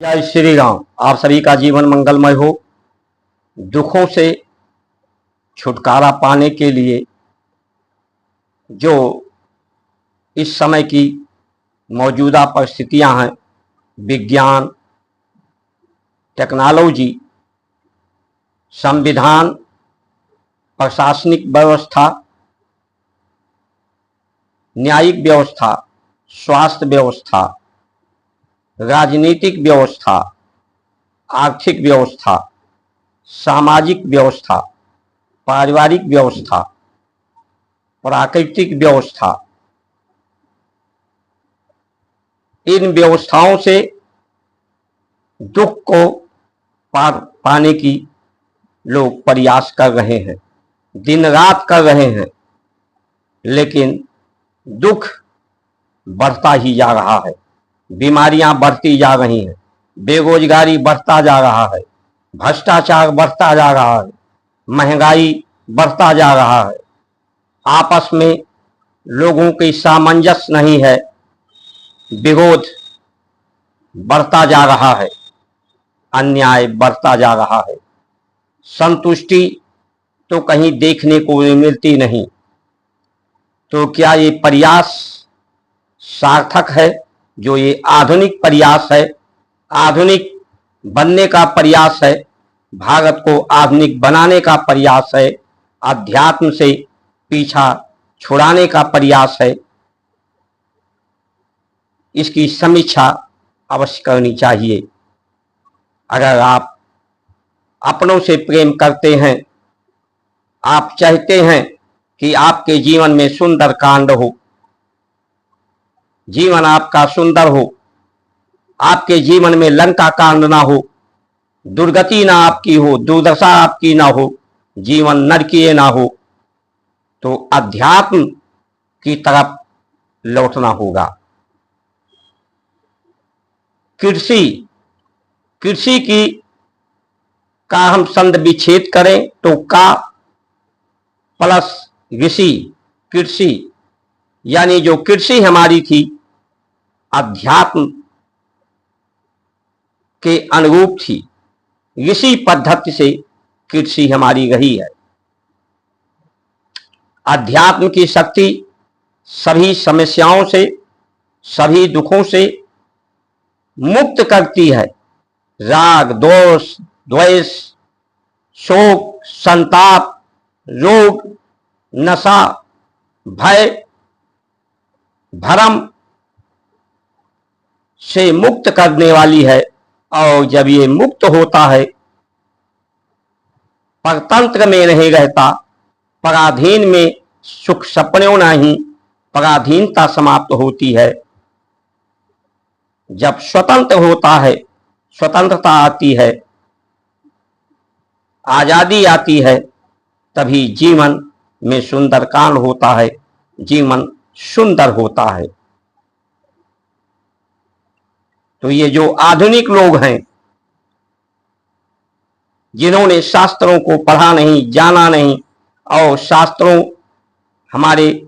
जय श्री राम। आप सभी का जीवन मंगलमय हो। दुखों से छुटकारा पाने के लिए जो इस समय की मौजूदा परिस्थितियां हैं, विज्ञान, टेक्नोलॉजी, संविधान, प्रशासनिक व्यवस्था, न्यायिक व्यवस्था, स्वास्थ्य व्यवस्था, राजनीतिक व्यवस्था, आर्थिक व्यवस्था, सामाजिक व्यवस्था, पारिवारिक व्यवस्था, प्राकृतिक व्यवस्था, इन व्यवस्थाओं से दुख को पार पाने की लोग प्रयास कर रहे हैं, दिन रात कर रहे हैं, लेकिन दुख बढ़ता ही जा रहा है। बीमारियां बढ़ती जा रही हैं, बेरोजगारी बढ़ता जा रहा है, भ्रष्टाचार बढ़ता जा रहा है, महंगाई बढ़ता जा रहा है, आपस में लोगों की सामंजस्य नहीं है, विरोध बढ़ता जा रहा है, अन्याय बढ़ता जा रहा है, संतुष्टि तो कहीं देखने को मिलती नहीं। तो क्या ये प्रयास सार्थक है? जो ये आधुनिक प्रयास है, आधुनिक बनने का प्रयास है, भारत को आधुनिक बनाने का प्रयास है, अध्यात्म से पीछा छुड़ाने का प्रयास है, इसकी समीक्षा अवश्य करनी चाहिए। अगर आप अपनों से प्रेम करते हैं, आप चाहते हैं कि आपके जीवन में सुंदर कांड हो, जीवन आपका सुंदर हो, आपके जीवन में लंका कांड ना हो, दुर्गति ना आपकी हो, दुर्दशा आपकी ना हो, जीवन नरकीय ना हो, तो अध्यात्म की तरफ लौटना होगा। कृषि की का हम संध विच्छेद करें तो का प्लस ऋषि, कृषि यानी जो कृषि हमारी थी अध्यात्म के अनुरूप थी, ऋषि पद्धति से कृषि हमारी रही है। अध्यात्म की शक्ति सभी समस्याओं से, सभी दुखों से मुक्त करती है। राग, दोष, द्वेष, शोक, संताप, रोग, नशा, भय, भ्रम से मुक्त करने वाली है। और जब ये मुक्त होता है, परतंत्र में नहीं रहता, पराधीन में सुख सपनों नहीं, पराधीनता समाप्त होती है। जब स्वतंत्र होता है, स्वतंत्रता आती है, आजादी आती है, तभी जीवन में सुंदर कांड होता है, जीवन सुंदर होता है। तो ये जो आधुनिक लोग हैं, जिन्होंने शास्त्रों को पढ़ा नहीं, जाना नहीं, और शास्त्रों, हमारे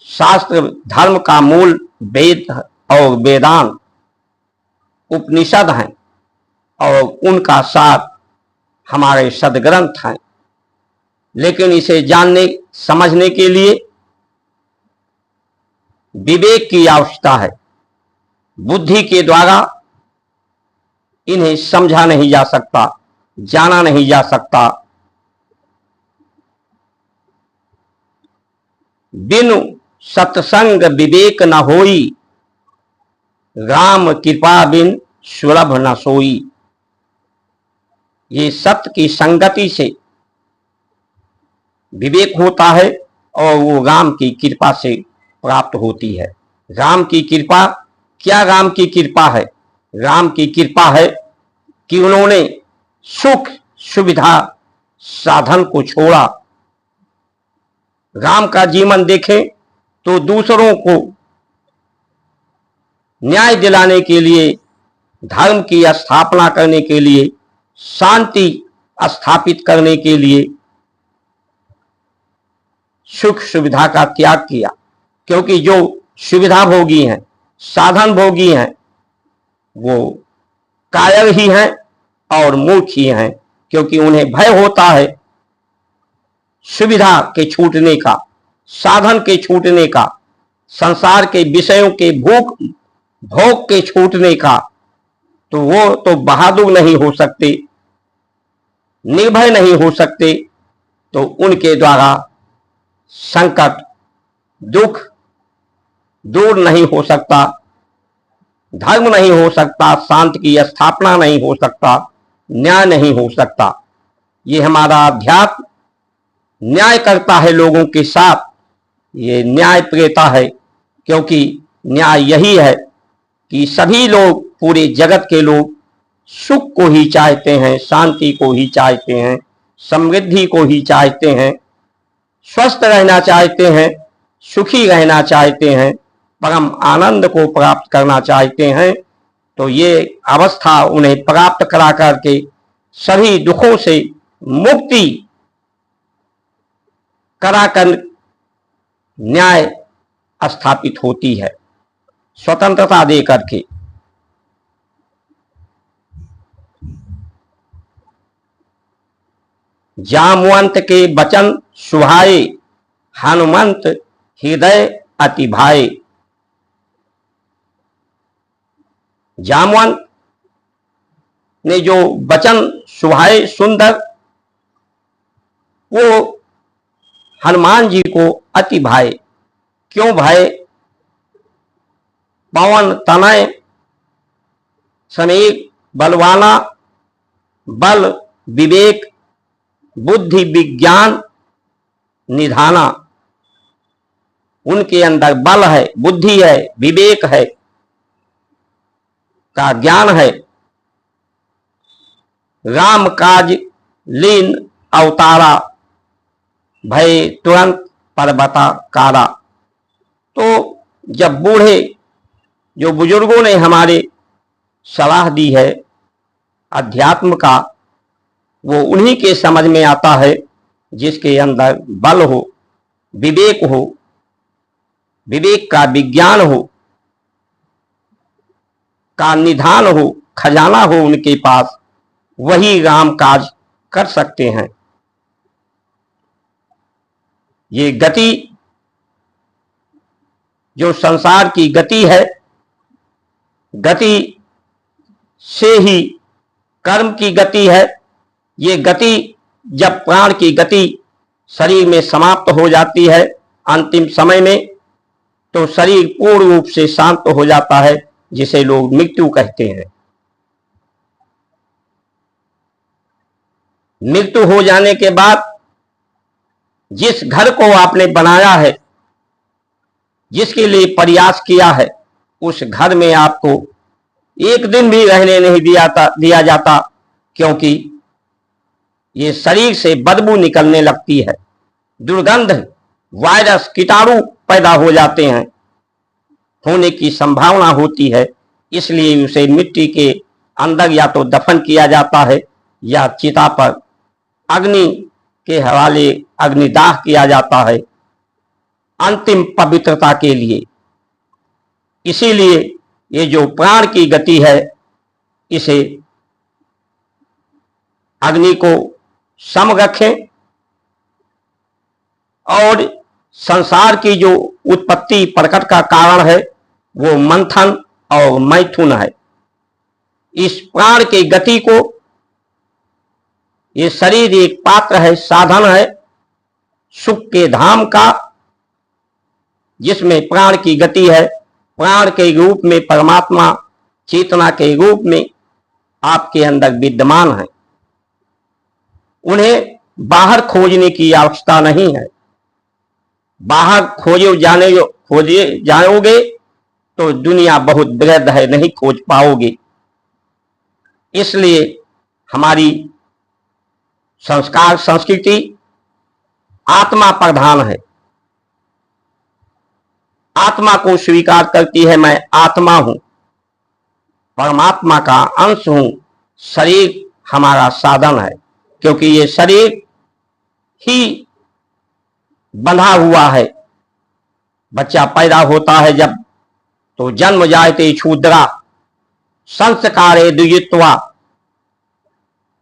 शास्त्र धर्म का मूल वेद और वेदांत उपनिषद हैं, और उनका साथ हमारे सदग्रंथ हैं, लेकिन इसे जानने समझने के लिए विवेक की आवश्यकता है। बुद्धि के द्वारा इन्हें समझा नहीं जा सकता, जाना नहीं जा सकता। बिनु सत्संग विवेक न होई, राम कृपा बिन सुलभ न सोई। ये सत्य की संगति से विवेक होता है, और वो राम की कृपा से प्राप्त होती है। राम की कृपा क्या? राम की कृपा है, राम की कृपा है कि उन्होंने सुख सुविधा साधन को छोड़ा। राम का जीवन देखें तो दूसरों को न्याय दिलाने के लिए, धर्म की स्थापना करने के लिए, शांति स्थापित करने के लिए सुख सुविधा का त्याग किया। क्योंकि जो सुविधा भोगी हैं, साधन भोगी हैं, वो कायर ही हैं और मूर्ख ही हैं, क्योंकि उन्हें भय होता है सुविधा के छूटने का, साधन के छूटने का, संसार के विषयों के भूख भोग के छूटने का। तो वो तो बहादुर नहीं हो सकते, निर्भय नहीं हो सकते, तो उनके द्वारा संकट दुख दूर नहीं हो सकता, धर्म नहीं हो सकता, शांति की स्थापना नहीं हो सकता, न्याय नहीं हो सकता। ये हमारा अध्यात्म न्याय करता है लोगों के साथ, ये न्याय प्रेता है, क्योंकि न्याय यही है कि सभी लोग, पूरे जगत के लोग सुख को ही चाहते हैं, शांति को ही चाहते हैं, समृद्धि को ही चाहते हैं, स्वस्थ रहना चाहते हैं, सुखी रहना चाहते हैं, परम आनंद को प्राप्त करना चाहते हैं। तो ये अवस्था उन्हें प्राप्त करा करके सभी दुखों से मुक्ति कराकर न्याय स्थापित होती है, स्वतंत्रता दे करके। जामवंत के वचन सुहाए, हनुमंत हृदय अति भाए। जामवंत ने जो वचन सुहाए सुंदर, वो हनुमान जी को अति भाए। क्यों भाए? पवन तनय समेत बलवाना, बल विवेक बुद्धि विज्ञान निधाना। उनके अंदर बल है, बुद्धि है, विवेक है, का ज्ञान है। राम काज लीन अवतारा, भय तुरंत पर्वता कारा। तो जब बूढ़े जो बुजुर्गों ने हमारे सलाह दी है अध्यात्म का, वो उन्हीं के समझ में आता है जिसके अंदर बल हो, विवेक हो, विवेक का विज्ञान हो, का निधान हो, खजाना हो उनके पास, वही राम काज कर सकते हैं। ये गति जो संसार की गति है, गति से ही कर्म की गति है। ये गति जब प्राण की गति शरीर में समाप्त हो जाती है अंतिम समय में, तो शरीर पूर्ण रूप से शांत हो जाता है, जिसे लोग मृत्यु कहते हैं। मृत्यु हो जाने के बाद जिस घर को आपने बनाया है, जिसके लिए प्रयास किया है, उस घर में आपको एक दिन भी रहने नहीं दिया जाता, क्योंकि ये शरीर से बदबू निकलने लगती है, दुर्गंध, वायरस, कीटाणु पैदा हो जाते हैं, होने की संभावना होती है। इसलिए उसे मिट्टी के अंदर या तो दफन किया जाता है या चिता पर अग्नि के हवाले अग्निदाह किया जाता है अंतिम पवित्रता के लिए। इसीलिए ये जो प्राण की गति है, इसे अग्नि को सम रखें, और संसार की जो उत्पत्ति प्रकट का कारण है वो मंथन और मैथुन है। इस प्राण की गति को, ये शरीर एक पात्र है, साधन है सुख के धाम का, जिसमें प्राण की गति है। प्राण के रूप में परमात्मा चेतना के रूप में आपके अंदर विद्यमान है। उन्हें बाहर खोजने की आवश्यकता नहीं है। बाहर खोजे जाओगे तो दुनिया बहुत वृहद है, नहीं खोज पाओगे। इसलिए हमारी संस्कार संस्कृति आत्मा प्रधान है, आत्मा को स्वीकार करती है। मैं आत्मा हूं, परमात्मा का अंश हूं, शरीर हमारा साधन है, क्योंकि ये शरीर ही बंधा हुआ है। बच्चा पैदा होता है जब, तो जन्म जायते क्षुद्रा, संस्कारे द्वित्वा,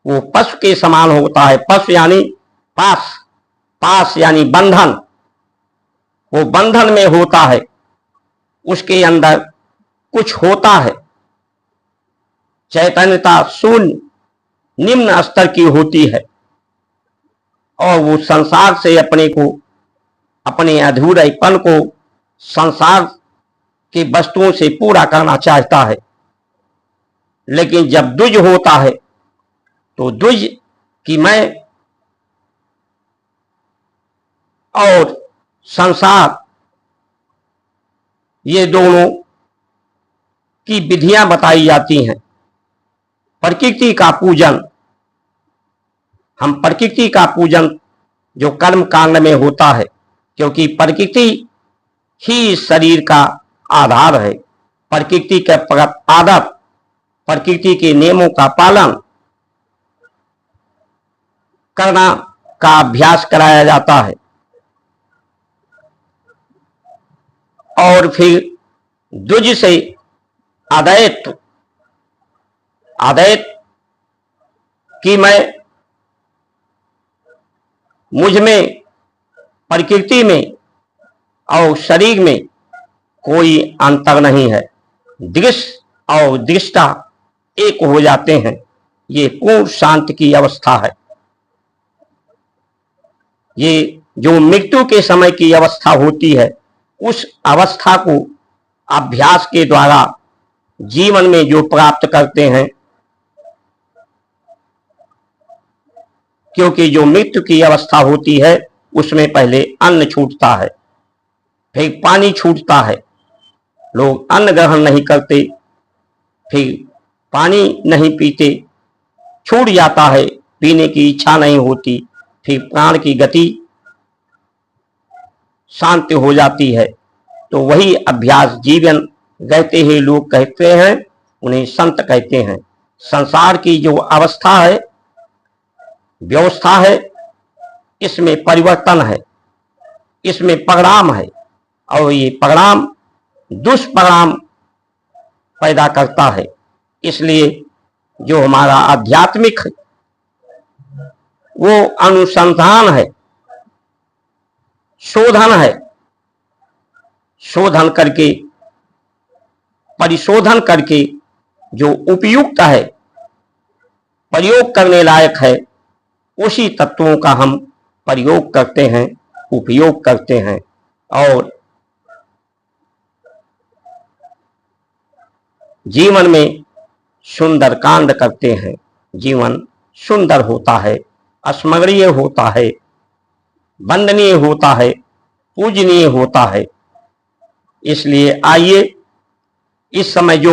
वो पशु के समान होता है। पशु यानी पास, पास यानी बंधन, वो बंधन में होता है, उसके अंदर कुछ होता है। चैतन्यता शून्य निम्न स्तर की होती है और वो संसार से अपने को, अपने अधूरेपन को संसार की वस्तुओं से पूरा करना चाहता है। लेकिन जब द्विज होता है तो द्विज कि मैं और संसार, ये दोनों की विधियां बताई जाती हैं। प्रकृति का पूजन, हम प्रकृति का पूजन जो कर्म कांड में होता है, क्योंकि प्रकृति ही शरीर का आधार है। प्रकृति के आदत, प्रकृति के नियमों का पालन करना का अभ्यास कराया जाता है। और फिर द्विज से अद्वैत, अद्वैत कि मैं, मुझ में, प्रकृति में और शरीर में कोई अंतर नहीं है। दृश्य और दृष्टा एक हो जाते हैं। ये पूर्ण शांति की अवस्था है। ये जो मृत्यु के समय की अवस्था होती है, उस अवस्था को अभ्यास के द्वारा जीवन में जो प्राप्त करते हैं, क्योंकि जो मृत्यु की अवस्था होती है उसमें पहले अन्न छूटता है, फिर पानी छूटता है। लोग अन्न ग्रहण नहीं करते, फिर पानी नहीं पीते, छूट जाता है, पीने की इच्छा नहीं होती, फिर प्राण की गति शांत हो जाती है। तो वही अभ्यास जीवन रहते ही लोग कहते हैं, उन्हें संत कहते हैं। संसार की जो अवस्था है, व्यवस्था है, इसमें परिवर्तन है, इसमें परिणाम है और ये परिणाम दुष्परिणाम पैदा करता है। इसलिए जो हमारा आध्यात्मिक वो अनुसंधान है, शोधन है, शोधन करके, परिशोधन करके जो उपयुक्त है, प्रयोग करने लायक है, उसी तत्वों का हम प्रयोग करते हैं, उपयोग करते हैं और जीवन में सुंदर कांड करते हैं। जीवन सुंदर होता है, स्मरणीय होता है, वंदनीय होता है, पूजनीय होता है। इसलिए आइए, इस समय जो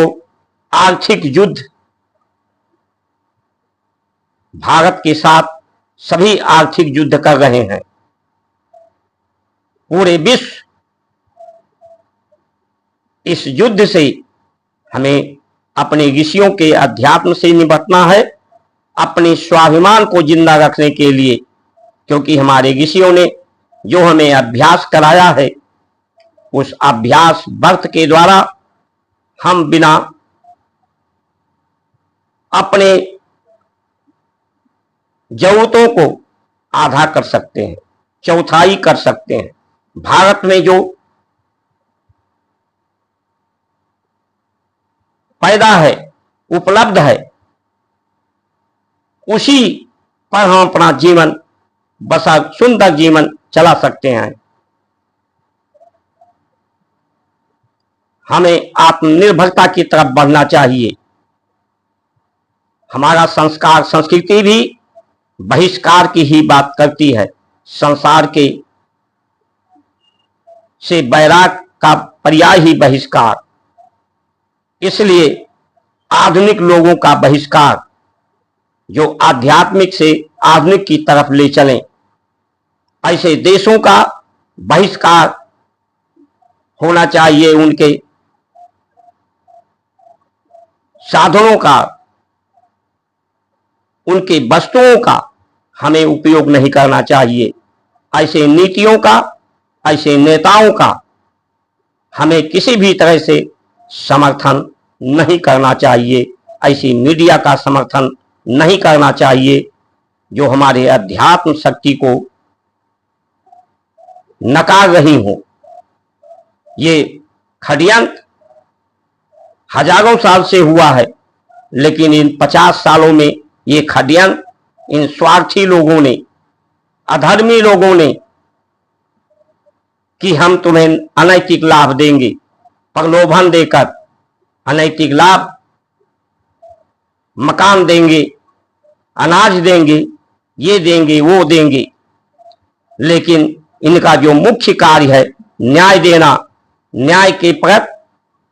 आर्थिक युद्ध भारत के साथ सभी आर्थिक युद्ध कर रहे हैं, पूरे विश्व, इस युद्ध से हमें अपने ऋषियों के अध्यात्म से निपटना है, अपने स्वाभिमान को जिंदा रखने के लिए। क्योंकि हमारे ऋषियों ने जो हमें अभ्यास कराया है, उस अभ्यास व्रत के द्वारा हम बिना अपने जरूरतों को आधा कर सकते हैं, चौथाई कर सकते हैं। भारत में जो पैदा है, उपलब्ध है, उसी पर हम अपना जीवन बसा, सुंदर जीवन चला सकते हैं। हमें आत्मनिर्भरता की तरफ बढ़ना चाहिए। हमारा संस्कार, संस्कृति भी बहिष्कार की ही बात करती है। संसार के से वैराग का पर्याय ही बहिष्कार। इसलिए आधुनिक लोगों का बहिष्कार, जो आध्यात्मिक से आधुनिक की तरफ ले चलें, ऐसे देशों का बहिष्कार होना चाहिए। उनके साधनों का, उनके वस्तुओं का हमें उपयोग नहीं करना चाहिए। ऐसे नीतियों का, ऐसे नेताओं का हमें किसी भी तरह से समर्थन नहीं करना चाहिए, ऐसी मीडिया का समर्थन नहीं करना चाहिए जो हमारे अध्यात्म शक्ति को नकार रही हो। ये षड्यंत्र हजारों साल से हुआ है, लेकिन इन 50 सालों में ये षड्यंत्र इन स्वार्थी लोगों ने, अधर्मी लोगों ने कि हम तुम्हें अनैतिक लाभ देंगे, प्रलोभन देकर अनैतिक लाभ, मकान देंगे, अनाज देंगे, ये देंगे वो देंगे, लेकिन इनका जो मुख्य कार्य है न्याय देना, न्याय के प्रति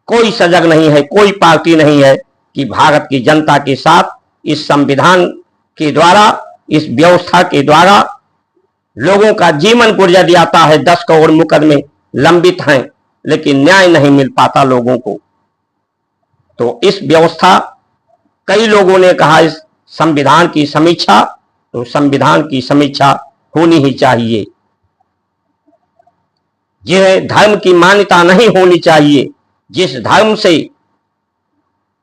कोई सजग नहीं है, कोई पार्टी नहीं है कि भारत की जनता के साथ इस संविधान के द्वारा, इस व्यवस्था के द्वारा लोगों का जीवन गुजर जाता है। 10 करोड़ मुकदमे लंबित हैं, लेकिन न्याय नहीं मिल पाता लोगों को। तो इस व्यवस्था, कई लोगों ने कहा इस संविधान की समीक्षा, तो संविधान की समीक्षा होनी ही चाहिए। यह धर्म की मान्यता नहीं होनी चाहिए, जिस धर्म से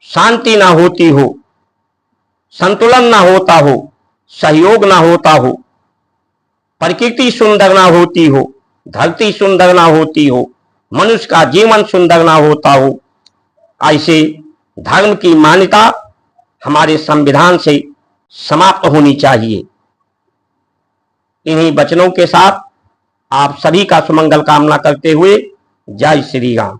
शांति ना होती हो, संतुलन ना होता हो, सहयोग ना होता हो, प्रकृति सुंदर ना होती हो, धरती सुंदर ना होती हो, मनुष्य का जीवन सुंदर ना होता हो, ऐसे धर्म की मान्यता हमारे संविधान से समाप्त होनी चाहिए। इन्हीं वचनों के साथ आप सभी का सुमंगल कामना करते हुए जय श्री राम।